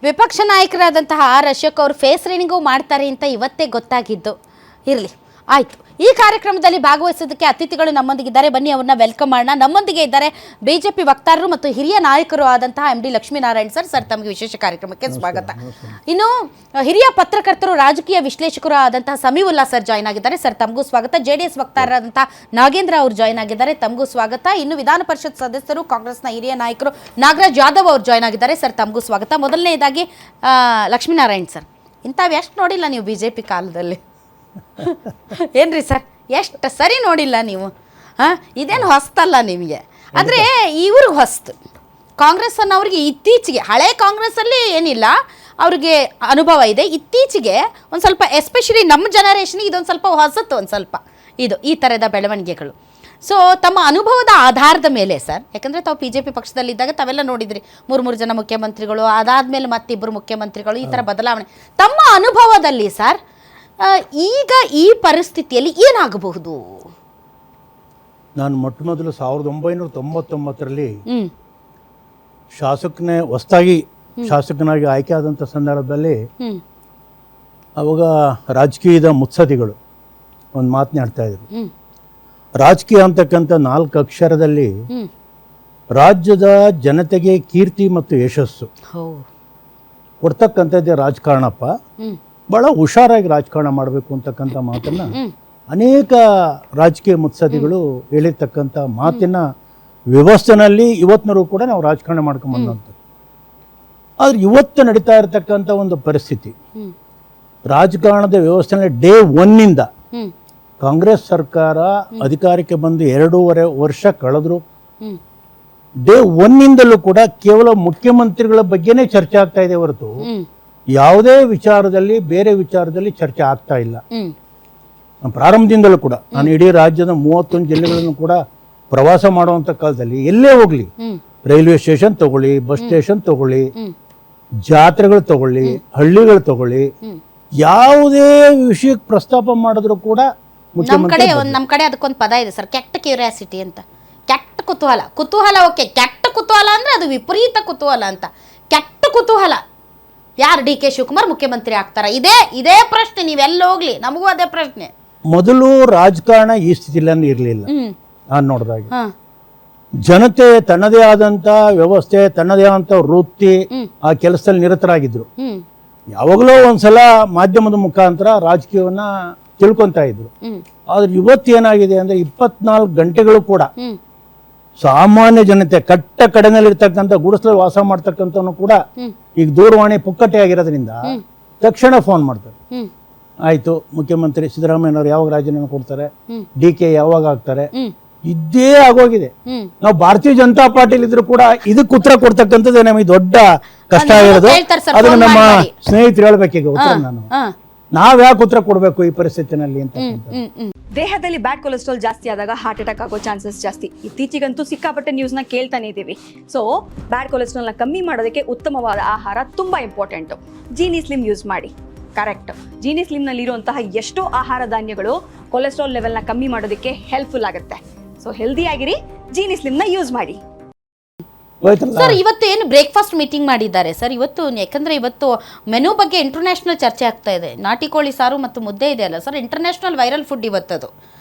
ವಿಪಕ್ಷ ನಾಯಕರಾದಂತಹ ಆರ್ ಅಶೋಕ್ ಅವರು face training ಮಾಡ್ತಾರೆ ಅಂತ ಇವತ್ತೇ ಗೊತ್ತಾಗಿದ್ದು. ಇರಲಿ, ಆಯಿತು. ಈ ಕಾರ್ಯಕ್ರಮದಲ್ಲಿ ಭಾಗವಹಿಸೋದಕ್ಕೆ ಅತಿಥಿಗಳು ನಮ್ಮೊಂದಿಗಿದ್ದಾರೆ. ಬನ್ನಿ ಅವ್ರನ್ನ ವೆಲ್ಕಮ್ ಮಾಡೋಣ. ನಮ್ಮೊಂದಿಗೆ ಇದ್ದಾರೆ ಬಿಜೆಪಿ ವಕ್ತಾರರು ಮತ್ತು ಹಿರಿಯ ನಾಯಕರು ಆದಂತಹ MD ಲಕ್ಷ್ಮೀನಾರಾಯಣ್ ಸರ್. ತಮಗೆ ವಿಶೇಷ ಕಾರ್ಯಕ್ರಮಕ್ಕೆ ಸ್ವಾಗತ. ಇನ್ನು ಹಿರಿಯ ಪತ್ರಕರ್ತರು, ರಾಜಕೀಯ ವಿಶ್ಲೇಷಕರು ಆದಂತಹ ಸಮೀವುಲ್ಲಾ ಸರ್ ಜಾಯ್ನ್ ಆಗಿದ್ದಾರೆ. ಸರ್, ತಮಗೂ ಸ್ವಾಗತ. JDS ವಕ್ತಾರರಾದಂತಹ ನಾಗೇಂದ್ರ ಅವರು ಜಾಯ್ನ್ ಆಗಿದ್ದಾರೆ. ತಮಗೂ ಸ್ವಾಗತ. ಇನ್ನು ವಿಧಾನ ಪರಿಷತ್ ಸದಸ್ಯರು, ಕಾಂಗ್ರೆಸ್ನ ಹಿರಿಯ ನಾಯಕರು ನಾಗರಾಜ್ ಯಾದವ್ ಅವರು ಜಾಯ್ನ್ ಆಗಿದ್ದಾರೆ. ಸರ್, ತಮಗೂ ಸ್ವಾಗತ. ಮೊದಲನೇದಾಗಿ ಲಕ್ಷ್ಮೀನಾರಾಯಣ್ ಸರ್, ಇಂಥವು ಎಷ್ಟು ನೋಡಿಲ್ಲ ನೀವು ಬಿಜೆಪಿ ಕಾಲದಲ್ಲಿ? ಏನ್ರಿ ಸರ್, ಎಷ್ಟು ಸರಿ ನೋಡಿಲ್ಲ ನೀವು? ಇದೇನು ಹೊಸ್ತಲ್ಲ ನಿಮಗೆ, ಆದರೆ ಇವ್ರಿಗೆ ಹೊಸ್ತು. ಕಾಂಗ್ರೆಸ್ ಅನ್ನೋರಿಗೆ ಇತ್ತೀಚೆಗೆ, ಹಳೆ ಕಾಂಗ್ರೆಸ್ಸಲ್ಲಿ ಏನಿಲ್ಲ, ಅವ್ರಿಗೆ ಅನುಭವ ಇದೆ. ಇತ್ತೀಚೆಗೆ ಒಂದು ಸ್ವಲ್ಪ, ಎಸ್ಪೆಷಲಿ ನಮ್ಮ ಜನರೇಷನ್ಗೆ ಇದೊಂದು ಸ್ವಲ್ಪ ಹೊಸತು, ಒಂದು ಸ್ವಲ್ಪ ಈ ಥರದ ಬೆಳವಣಿಗೆಗಳು. ಸೊ ತಮ್ಮ ಅನುಭವದ ಆಧಾರದ ಮೇಲೆ ಸರ್, ಯಾಕಂದರೆ ತಾವು BJP ಪಕ್ಷದಲ್ಲಿದ್ದಾಗ ತಾವೆಲ್ಲ ನೋಡಿದ್ರಿ, ಮೂರು ಜನ ಮುಖ್ಯಮಂತ್ರಿಗಳು, ಅದಾದಮೇಲೆ ಮತ್ತಿಬ್ಬರು ಮುಖ್ಯಮಂತ್ರಿಗಳು, ಈ ಥರ ಬದಲಾವಣೆ. ತಮ್ಮ ಅನುಭವದಲ್ಲಿ ಸರ್, ಈಗ ಈ ಪರಿಸ್ಥಿತಿಯಲ್ಲಿ ಏನಾಗಬಹುದು? ನಾನು ಮೊಟ್ಟಮೊದಲು 1999ರಲ್ಲಿ ಹೊಸದಾಗಿ ಶಾಸಕನಾಗಿ ಆಯ್ಕೆ ಆದಂಥ ಸಂದರ್ಭದಲ್ಲಿ ಅವಾಗ ರಾಜಕೀಯದ ಮುತ್ಸದಿಗಳು ಒಂದು ಮಾತನಾಡ್ತಾ ಇದ್ರು. ರಾಜಕೀಯ ಅಂತಕ್ಕಂಥ 4 ಅಕ್ಷರದಲ್ಲಿ ರಾಜ್ಯದ ಜನತೆಗೆ ಕೀರ್ತಿ ಮತ್ತು ಯಶಸ್ಸು ಕೊಡ್ತಕ್ಕಂಥದ್ದೇ ರಾಜಕಾರಣಪ್ಪ, ಬಹಳ ಹುಷಾರಾಗಿ ರಾಜಕಾರಣ ಮಾಡಬೇಕು ಅಂತಕ್ಕಂಥ ಮಾತನ್ನ ಅನೇಕ ರಾಜಕೀಯ ಮುತ್ಸದಿಗಳು ಹೇಳಿರ್ತಕ್ಕಂಥ ಮಾತಿನ ವ್ಯವಸ್ಥೆನಲ್ಲಿ ಇವತ್ತಿನವರೆಗೂ ಕೂಡ ನಾವು ರಾಜಕಾರಣ ಮಾಡ್ಕೊಂಬಂದಂಥದ್ದು. ಆದ್ರೆ ಇವತ್ತು ನಡೀತಾ ಇರತಕ್ಕಂಥ ಒಂದು ಪರಿಸ್ಥಿತಿ, ರಾಜಕಾರಣದ ವ್ಯವಸ್ಥೆನಲ್ಲಿ ಡೇ 1ನಿಂದ ಕಾಂಗ್ರೆಸ್ ಸರ್ಕಾರ ಅಧಿಕಾರಕ್ಕೆ ಬಂದು 2.5 ವರ್ಷ ಕಳೆದ್ರು, ಡೇ 1ನಿಂದಲೂ ಕೂಡ ಕೇವಲ ಮುಖ್ಯಮಂತ್ರಿಗಳ ಬಗ್ಗೆನೇ ಚರ್ಚೆ ಆಗ್ತಾ ಇದೆ ಹೊರತು ಯಾವುದೇ ವಿಚಾರದಲ್ಲಿ, ಬೇರೆ ವಿಚಾರದಲ್ಲಿ ಚರ್ಚೆ ಆಗ್ತಾ ಇಲ್ಲ. ಪ್ರಾರಂಭದಿಂದಲೂ ಕೂಡ ನಾನು ಇಡೀ ರಾಜ್ಯದ 31 ಜಿಲ್ಲೆಗಳನ್ನು ಕೂಡ ಪ್ರವಾಸ ಮಾಡುವಂಥ ಕಾಲದಲ್ಲಿ ಎಲ್ಲೇ ಹೋಗ್ಲಿ, ರೈಲ್ವೆ ಸ್ಟೇಷನ್ ತಗೊಳ್ಳಿ, ಬಸ್ ಸ್ಟೇಷನ್ ತಗೊಳ್ಳಿ, ಜಾತ್ರೆಗಳು ತಗೊಳ್ಳಿ, ಹಳ್ಳಿಗಳು ತಗೊಳ್ಳಿ, ಯಾವುದೇ ವಿಷಯಕ್ಕೆ ಪ್ರಸ್ತಾಪ ಮಾಡಿದ್ರು ಕೂಡ ನಮ್ಮ ಕಡೆ ಅದಕ್ಕೊಂದು ಪದ ಇದೆ ಸರ್, ಕೆಟ್ಟ ಕ್ಯೂರಿಯಾಸಿಟಿ ಅಂತ. ಕೆಟ್ಟ ಕುತೂಹಲ ಓಕೆ, ಕೆಟ್ಟ ಕುತೂಹಲ ಅಂದ್ರೆ ಅದು ವಿಪರೀತ ಕುತೂಹಲ ಅಂತ. ಕೆಟ್ಟ ಕುತೂಹಲ, ಯಾರು DK ಶಿವಕುಮಾರ್ ಮುಖ್ಯಮಂತ್ರಿ ಆಗ್ತಾರ? ಇದೇ ಪ್ರಶ್ನೆ, ನೀವೆಲ್ಲ ಹೋಗ್ಲಿ, ನಮಗೂ ಅದೇ ಪ್ರಶ್ನೆ. ಮೊದಲು ರಾಜಕಾರಣ ಈ ಸ್ಥಿತಿಯಲ್ಲಿ ಇರಲಿಲ್ಲ. ನಾನು ನೋಡಿದಾಗ ಜನತೆ ತನ್ನದೇ ಆದಂತ ವ್ಯವಸ್ಥೆ, ತನ್ನದೇ ಆದಂತ ವೃತ್ತಿ, ಆ ಕೆಲಸದಲ್ಲಿ ನಿರತರಾಗಿದ್ರು. ಯಾವಾಗಲೂ ಒಂದ್ಸಲ ಮಾಧ್ಯಮದ ಮುಖಾಂತರ ರಾಜಕೀಯವನ್ನ ತಿಳ್ಕೊಂತ ಇದ್ರು. ಆದ್ರೆ ಇವತ್ತು ಏನಾಗಿದೆ ಅಂದ್ರೆ 24 ಗಂಟೆಗಳು ಕೂಡ ಸಾಮಾನ್ಯ ಜನತೆ, ಕಟ್ಟ ಕಡೆನಲ್ಲಿರ್ತಕ್ಕಂಥ ಗುಡಿಸಲಲ್ಲಿ ವಾಸ ಮಾಡ್ತಕ್ಕಂಥವ್ನು ಕೂಡ ಈಗ ದೂರವಾಣಿ ಪುಕ್ಕಟೆ ಆಗಿರೋದ್ರಿಂದ ತಕ್ಷಣ ಫೋನ್ ಮಾಡ್ತಾರೆ. ಆಯ್ತು, ಮುಖ್ಯಮಂತ್ರಿ ಸಿದ್ದರಾಮಯ್ಯನವರು ಯಾವಾಗ ರಾಜೀನಾಮೆ ಕೊಡ್ತಾರೆ, DK ಯಾವಾಗ ಆಗ್ತಾರೆ, ಇದೇ ಆಗೋಗಿದೆ. ನಾವು ಭಾರತೀಯ ಜನತಾ ಪಾರ್ಟಿಲಿ ಇದ್ರು ಕೂಡ ಇದಕ್ಕೆ ಉತ್ತರ ಕೊಡ್ತಕ್ಕಂಥದ್ದೇ ನಮಗೆ ದೊಡ್ಡ ಕಷ್ಟ ಆಗಿರೋದು. ಅದನ್ನ ನಮ್ಮ ಸ್ನೇಹಿತರು ಹೇಳ್ಬೇಕೀಗ ಉತ್ತರ. ನಾವ್ ಯಾಕೆ ಉತ್ತರ ಕೊಡ್ಬೇಕು ಈ ಪರಿಸ್ಥಿತಿನಲ್ಲಿ ಅಂತ. ದೇಹದಲ್ಲಿ ಬ್ಯಾಡ್ ಕೊಲೆಸ್ಟ್ರಾಲ್ ಜಾಸ್ತಿ ಆದಾಗ ಹಾರ್ಟ್ ಅಟ್ಯಾಕ್ ಆಗೋ ಚಾನ್ಸಸ್ ಜಾಸ್ತಿ. ಇತ್ತೀಚೆಗಂತೂ ಸಿಕ್ಕಾಪಟ್ಟೆ ನ್ಯೂಸ್ನ ಕೇಳ್ತಾನೆ ಇದ್ದೀವಿ. ಸೊ ಬ್ಯಾಡ್ ಕೊಲೆಸ್ಟ್ರಾಲ್ನ ಕಮ್ಮಿ ಮಾಡೋದಕ್ಕೆ ಉತ್ತಮವಾದ ಆಹಾರ ತುಂಬಾ ಇಂಪಾರ್ಟೆಂಟು. ಜೀನಿ ಸ್ಲಿಮ್ ಯೂಸ್ ಮಾಡಿ. ಕರೆಕ್ಟ್, ಜೀನಿ ಸ್ಲಿಮ್ನಲ್ಲಿ ಇರುವಂತಹ ಎಷ್ಟೋ ಆಹಾರ ಧಾನ್ಯಗಳು ಕೊಲೆಸ್ಟ್ರಾಲ್ ಲೆವೆಲ್ನ ಕಮ್ಮಿ ಮಾಡೋದಕ್ಕೆ ಹೆಲ್ಪ್ಫುಲ್ ಆಗುತ್ತೆ. ಸೊ ಹೆಲ್ದಿ ಆಗಿರಿ, ಜೀನಿ ಸ್ಲಿಮ್ನ ಯೂಸ್ ಮಾಡಿ. ಸರ್, ಇವತ್ತು ಏನು ಬ್ರೇಕ್ಫಾಸ್ಟ್ ಮೀಟಿಂಗ್ ಮಾಡಿದ್ದಾರೆ ಸರ್ ಇವತ್ತು? ಯಾಕಂದ್ರೆ ಇವತ್ತು ಮೆನು ಬಗ್ಗೆ ಇಂಟರ್ನ್ಯಾಷನಲ್ ಚರ್ಚೆ ಆಗ್ತಾ ಇದೆ. ನಾಟಿ ಕೋಳಿ ಸಾರು ಮತ್ತು ಮುದ್ದೆ ಇದೆ ಅಲ್ಲ ಸರ್, ಇಂಟರ್ನ್ಯಾಷನಲ್ ವೈರಲ್ ಫುಡ್ ಇವತ್ತದು.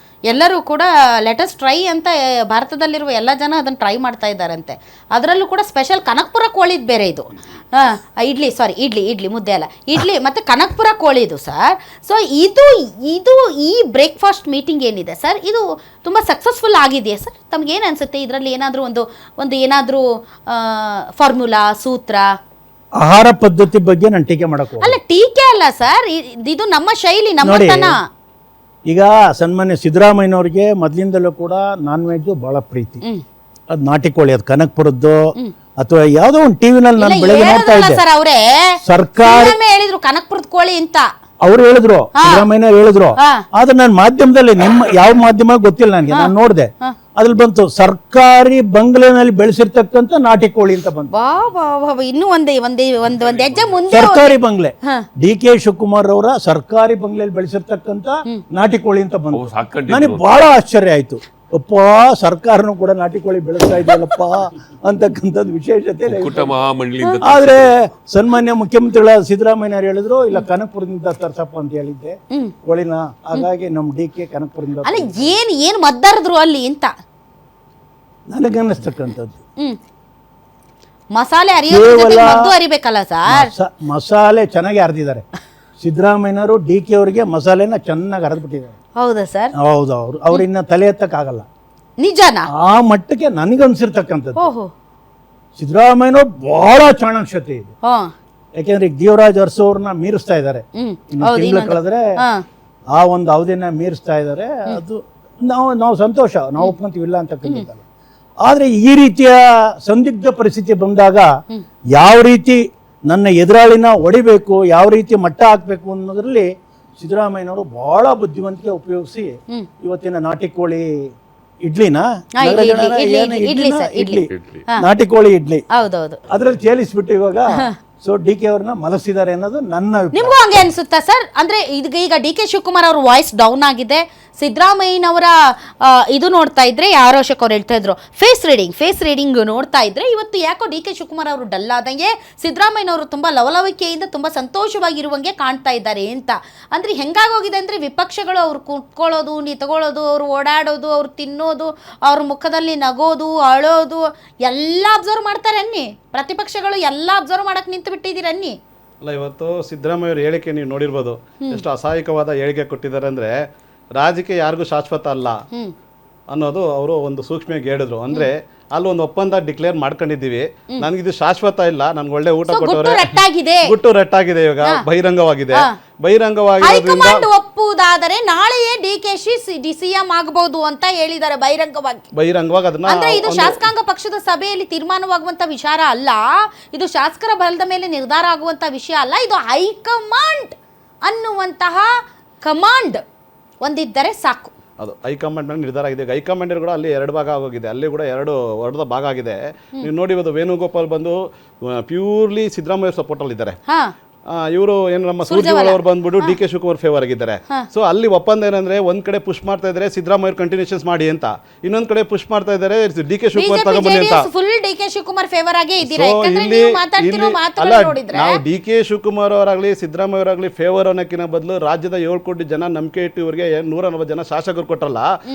ಎಲ್ಲರೂ ಕೂಡ ಲೆಟಸ್ ಟ್ರೈ ಅಂತ ಭಾರತದಲ್ಲಿರುವ ಎಲ್ಲ ಜನ ಅದನ್ನು ಟ್ರೈ ಮಾಡ್ತಾ ಇದ್ದಾರಂತೆ. ಅದರಲ್ಲೂ ಕೂಡ ಸ್ಪೆಷಲ್ ಕನಕಪುರ ಕೋಳಿದು ಬೇರೆ ಇದು. ಇಡ್ಲಿ ಮುದ್ದೆ ಅಲ್ಲ, ಇಡ್ಲಿ ಮತ್ತು ಕನಕಪುರ ಕೋಳಿದು ಸರ್. ಸೊ ಇದು ಈ ಬ್ರೇಕ್ಫಾಸ್ಟ್ ಮೀಟಿಂಗ್ ಏನಿದೆ ಸರ್, ಇದು ತುಂಬ ಸಕ್ಸಸ್ಫುಲ್ ಆಗಿದೆಯಾ ಸರ್? ತಮಗೇನು ಅನಿಸುತ್ತೆ? ಇದರಲ್ಲಿ ಏನಾದರೂ ಒಂದು ಏನಾದರೂ ಫಾರ್ಮುಲಾ, ಸೂತ್ರ, ಆಹಾರ ಪದ್ಧತಿ ಬಗ್ಗೆ ನಾನು ಟೀಕೆ ಮಾಡಕ್ಕೆ ಅಲ್ಲ, ಟೀಕೆ ಅಲ್ಲ ಸರ್, ಇದು ನಮ್ಮ ಶೈಲಿ, ನಮ್ಮತನ. ಈಗ ಸನ್ಮಾನ್ಯ ಸಿದ್ದರಾಮಯ್ಯನವ್ರಿಗೆ ಮೊದಲಿಂದಲೂ ಕೂಡ ನಾನ್ ವೆಜ್ ಬಹಳ ಪ್ರೀತಿ. ಅದು ನಾಟಿ ಕೋಳಿ, ಅದು ಕನಕಪುರದ್ದು ಅಥವಾ ಯಾವುದೋ ಒಂದು ಟಿವಿನಲ್ಲಿ ನಾನು ಬೆಳಗ್ಗೆ ನೋಡ್ತಾ ಇದ್ದೆ. ಸರ್ಕಾರ ಹೇಳಿದ್ರು ಕನಕಪುರದ ಕೋಳಿ ಅಂತ ಅವ್ರು ಹೇಳಿದ್ರು, ಸಿದ್ದರಾಮಯ್ಯ ಹೇಳಿದ್ರು. ಆದ್ರೆ ನಾನು ಮಾಧ್ಯಮದಲ್ಲಿ, ನಿಮ್ಮ ಯಾವ ಮಾಧ್ಯಮ ಗೊತ್ತಿಲ್ಲ ನನಗೆ, ನಾನು ನೋಡಿದೆ, ಅದ್ರಲ್ಲಿ ಬಂತು ಸರ್ಕಾರಿ ಬಂಗ್ಲೆನಲ್ಲಿ ಬೆಳೆಸಿರ್ತಕ್ಕಂಥ ನಾಟಿ ಕೋಳಿ ಅಂತ ಬಂತು. ಇನ್ನೂ ಒಂದು ಹೆಜ್ಜೆ ಮುಂದೆ. ಸರ್ಕಾರಿ ಬಂಗ್ಲೆ, DK ಶಿವಕುಮಾರ್ ಅವರ ಸರ್ಕಾರಿ ಬಂಗ್ಲೆಯಲ್ಲಿ ಬೆಳೆಸಿರ್ತಕ್ಕಂಥ ನಾಟಿ ಕೋಳಿ ಅಂತ ಬಂತು. ನನಗೆ ಬಹಳ ಆಶ್ಚರ್ಯ ಆಯ್ತು. ಅಪ್ಪ ಸರ್ಕಾರನೂ ಕೂಡ ನಾಟಿ ಕೋಳಿ ಬೆಳೆಸ್ತಾ ಇದೆಯಲ್ಲಪ್ಪ ಅಂತಕ್ಕಂಥದ್ದು ವಿಶೇಷತೆ ಇದೆ. ಕುಟ ಮಹಾಮಂಡಲಿಯಿಂದ ಆದ್ರೆ ಸನ್ಮಾನ್ಯ ಮುಖ್ಯಮಂತ್ರಿಗಳಾದ ಸಿದ್ದರಾಮಯ್ಯನವರು ಹೇಳಿದ್ರು ಇಲ್ಲ ಕನಕಪುರದಿಂದ ತರ್ಸಪ್ಪ ಅಂತ ಹೇಳಿದ್ದೆ ಕೋಳಿನ, ಹಾಗಾಗಿ ನಮ್ಮ DK ಕನಕಪುರದಿಂದ ಅಲ್ಲ ಏನ್ ಮದ್ದಾರದ್ರು ಅಲ್ಲಿ ಅಂತ ನನಗನ್ನಿಸ್ತಕ್ಕಂಥದ್ದು. ಮಸಾಲೆ ಅರಿಯೋದ್ರ ಜೊತೆಗೆ ಮದ್ದು ಅರಿಬೇಕಲ್ಲ ಸರ್. ಮಸಾಲೆ ಚೆನ್ನಾಗಿ ಅರ್ದಿದ್ದಾರೆ ಸಿದ್ದರಾಮಯ್ಯನವರು. DK ಅವರಿಗೆ ಮಸಾಲೆನ ಚೆನ್ನಾಗಿ ಅರ್ದ್ಬಿಟ್ಟಿದ್ದಾರೆ. ಹೌದಾ ಸರ್? ಹೌದು, ಅವ್ರಿನ್ನ ತಲೆ ಎತ್ತಕ್ಕಾಗಲ್ಲ ನಿಜನಾ? ಆ ಮಟ್ಟಕ್ಕೆ ನನಗನ್ಸಿರ್ತಕ್ಕಂಥದ್ದು. ಓಹೋ, ಸಿದ್ದರಾಮಯ್ಯನವರು ಬಹಳ ಚಾಣಾಕ್ಷತೆ ಇದೆ. ಹಾ, ಯಾಕೆಂದ್ರೆ ದೇವರಾಜ್ ಅರಸು ಅವ್ರನ್ನ ಮೀರಿಸ್ತಾ ಇದ್ದಾರೆ. ಹೌದು, ತಿಂಗಳು ಕಳೆದ್ರೆ ಆ ಒಂದು ಅವಧಿನ ಮೀರಿಸ್ತಾ ಇದ್ದಾರೆ. ಅದು ನಾವು ಸಂತೋಷ, ನಾವು ಒಪ್ಕೊಂತೀವಿಲ್ಲ ಅಂತಕ್ಕಂಥದ್ದಲ್ಲ. ಆದ್ರೆ ಈ ರೀತಿಯ ಸಂದಿಗ್ಧ ಪರಿಸ್ಥಿತಿ ಬಂದಾಗ ಯಾವ ರೀತಿ ನನ್ನ ಎದುರಾಳಿನ ಹೊಡಿಬೇಕು, ಯಾವ ರೀತಿ ಮಟ್ಟ ಹಾಕ್ಬೇಕು ಅನ್ನೋದ್ರಲ್ಲಿ ಸಿದ್ದರಾಮಯ್ಯನವರು ಬಹಳ ಬುದ್ಧಿವಂತಿಕೆ ಉಪಯೋಗಿಸಿ ಇವತ್ತಿನ ನಾಟಿ ಕೋಳಿ ಇಡ್ಲಿನ ಇಡ್ಲಿ ನಾಟಿ ಕೋಳಿ ಇಡ್ಲಿ ಹೌದೌದು, ಅದ್ರಲ್ಲಿ ಚೇಲಿಸ್ಬಿಟ್ಟು ಇವಾಗ ಸೊ DK ಅವ್ರನ್ನ ಮಲಸಿದ್ದಾರೆ ಅನ್ನೋದು ನನ್ನ ಅಭಿಪ್ರಾಯ. ನಿಮ್ಗೂ ಹಂಗೆ ಅನ್ಸುತ್ತಾ ಸರ್? ಅಂದ್ರೆ ಈಗ DK ಶಿವಕುಮಾರ್ ಅವ್ರ ವಾಯ್ಸ್ ಡೌನ್ ಆಗಿದೆ. ಸಿದ್ದರಾಮಯ್ಯನವರ ಇದು ನೋಡ್ತಾ ಇದ್ರೆ ಯಾರೋ ಅಶೋಕ್ ಅವ್ರು ಹೇಳ್ತಾ ಇದ್ರು ಫೇಸ್ ರೀಡಿಂಗ್ ನೋಡ್ತಾ ಇದ್ರೆ ಇವತ್ತು ಯಾಕೋ DK ಶಿವಕುಮಾರ್ ಅವರು ಡಲ್ ಆದಂಗೆ, ಸಿದ್ದರಾಮಯ್ಯನವರು ತುಂಬಾ ಲವಲವಿಕೆಯಿಂದ ತುಂಬಾ ಸಂತೋಷವಾಗಿರುವಂಗೆ ಕಾಣ್ತಾ ಇದ್ದಾರೆ ಅಂತ. ಅಂದ್ರೆ ಹೆಂಗಾಗೋಗಿದೆ ಅಂದ್ರೆ ವಿಪಕ್ಷಗಳು ಅವ್ರು ಕುತ್ಕೊಳ್ಳೋದು, ನಿಂತ್ಕೊಳ್ಳೋದು, ಅವ್ರು ಓಡಾಡೋದು, ಅವ್ರು ತಿನ್ನೋದು, ಅವ್ರ ಮುಖದಲ್ಲಿ ನಗೋದು, ಅಳೋದು ಎಲ್ಲ ಅಬ್ಸರ್ವ್ ಮಾಡ್ತಾರೆ ಅನ್ನಿ. ಪ್ರತಿಪಕ್ಷಗಳು ಎಲ್ಲ ಅಬ್ಸರ್ವ್ ಮಾಡಕ್ ನಿಂತು ಬಿಟ್ಟಿದ್ದೀರನ್ನಿ. ಅಲ್ಲ, ಇವತ್ತು ಸಿದ್ದರಾಮಯ್ಯ ಅವ್ರ ಹೇಳಿಕೆ ನೀವು ನೋಡಿರ್ಬೋದು, ಎಷ್ಟು ಅಸಹಾಯಕವಾದ ಹೇಳಿಕೆ ಕೊಟ್ಟಿದ್ದಾರೆ ಅಂದ್ರೆ ರಾಜಕೀಯ ಯಾರಿಗೂ ಶಾಶ್ವತ ಅಲ್ಲ ಅನ್ನೋದು ಅವರು ಒಂದು ಸೂಕ್ಷ್ಮವಾಗಿ ಹೇಳಿದ್ರು. ಅಂದ್ರೆ ಅಲ್ಲಿ ಒಂದು ಒಪ್ಪಂದ ಡಿಕ್ಲೇರ್ ಮಾಡ್ಕೊಂಡಿದ್ದೀವಿ, ನನಗಿದು ಶಾಶ್ವತ ಇಲ್ಲ, ನನ್ಗೆ ಒಳ್ಳೆ ಊಟ ಕೊಟ್ಟವ್ರೆ, ಗುಟ್ಟು ರಟ್ಟಾಗಿದೆ, ಇವಾಗ ಬಹಿರಂಗವಾಗಿದೆ. ಹೈಕಮಾಂಡ್ ಒಪ್ಪುವುದಾದರೆ ನಾಳೆಯೇ DCM ಆಗಬಹುದು ಅಂತ ಹೇಳಿದ್ದಾರೆ ಬಹಿರಂಗವಾಗಿ ಅದನ್ನ. ಅಂದ್ರೆ ಇದು ಶಾಸಕಾಂಗ ಪಕ್ಷದ ಸಭೆಯಲ್ಲಿ ತೀರ್ಮಾನವಾಗುವಂತ ವಿಚಾರ ಅಲ್ಲ, ಇದು ಶಾಸಕರ ಬಲದ ಮೇಲೆ ನಿರ್ಧಾರ ಆಗುವಂತ ವಿಷಯ ಅಲ್ಲ, ಇದು ಹೈಕಮಾಂಡ್ ಅನ್ನುವಂತಹ ಕಮಾಂಡ್ ಒಂದಿದ್ದರೆ ಸಾಕು. ಅದು ಹೈಕಮಾಂಡ್ ಮೇಲೆ ನಿರ್ಧಾರ ಆಗಿದೆ. ಹೈಕಮಾಂಡ್ ಕೂಡ ಅಲ್ಲಿ 2 ಭಾಗ ಆಗೋಗಿದೆ, ಅಲ್ಲಿ ಕೂಡ 2 ಭಾಗ ಆಗಿದೆ. ನೀವು ನೋಡಿ, ಇವತ್ತು ವೇಣುಗೋಪಾಲ್ ಬಂದು ಪ್ಯೂರ್ಲಿ ಸಿದ್ದರಾಮಯ್ಯ ಸಪೋರ್ಟ್ ಅಲ್ಲಿ ಇದ್ದಾರೆ. ಇವರು ಏನು ನಮ್ಮ ಸೂರ್ಜೇವಾಲ ಅವರು ಬಂದ್ಬಿಟ್ಟು DK ಶಿವಕುಮಾರ್ ಫೇವರ್ ಆಗಿದ್ದಾರೆ. ಸೊ ಅಲ್ಲಿ ಒಪ್ಪಂದ ಏನಂದ್ರೆ ಒಂದ್ ಕಡೆ ಪುಷ್ ಮಾಡ್ತಾ ಇದ್ದಾರೆ ಸಿದ್ದರಾಮಯ್ಯ ಕಂಟಿನ್ಯೂಷನ್ಸ್ ಮಾಡಿ ಅಂತ, ಇನ್ನೊಂದ್ ಕಡೆ ಪುಷ್ ಮಾಡ್ತಾ ಇದ್ದಾರೆ DK ಶಿವಕುಮಾರ್ ತಗೊಂಡ್ಬನ್ನಿ ಅಂತ. ಫುಲ್ DK ಶಿವಕುಮಾರ್ ಫೇವರ್ ಆಗೇ ಇದ್ದೀರಾ. ನಾವು DK ಶಿವಕುಮಾರ್ ಅವರಾಗ್ಲಿ ಸಿದ್ದರಾಮಯ್ಯ ಅವರಾಗ್ಲಿ ಫೇವರ್ ಅನ್ನೋಕ್ಕಿಂತ ಬದಲು ರಾಜ್ಯದ 7 ಕೋಟಿ ಜನ ನಂಬಿಕೆ ಇಟ್ಟು ಇವರಿಗೆ 140 ಜನ ಶಾಸಕರು ಕೊಟ್ಟರಲ್ಲ,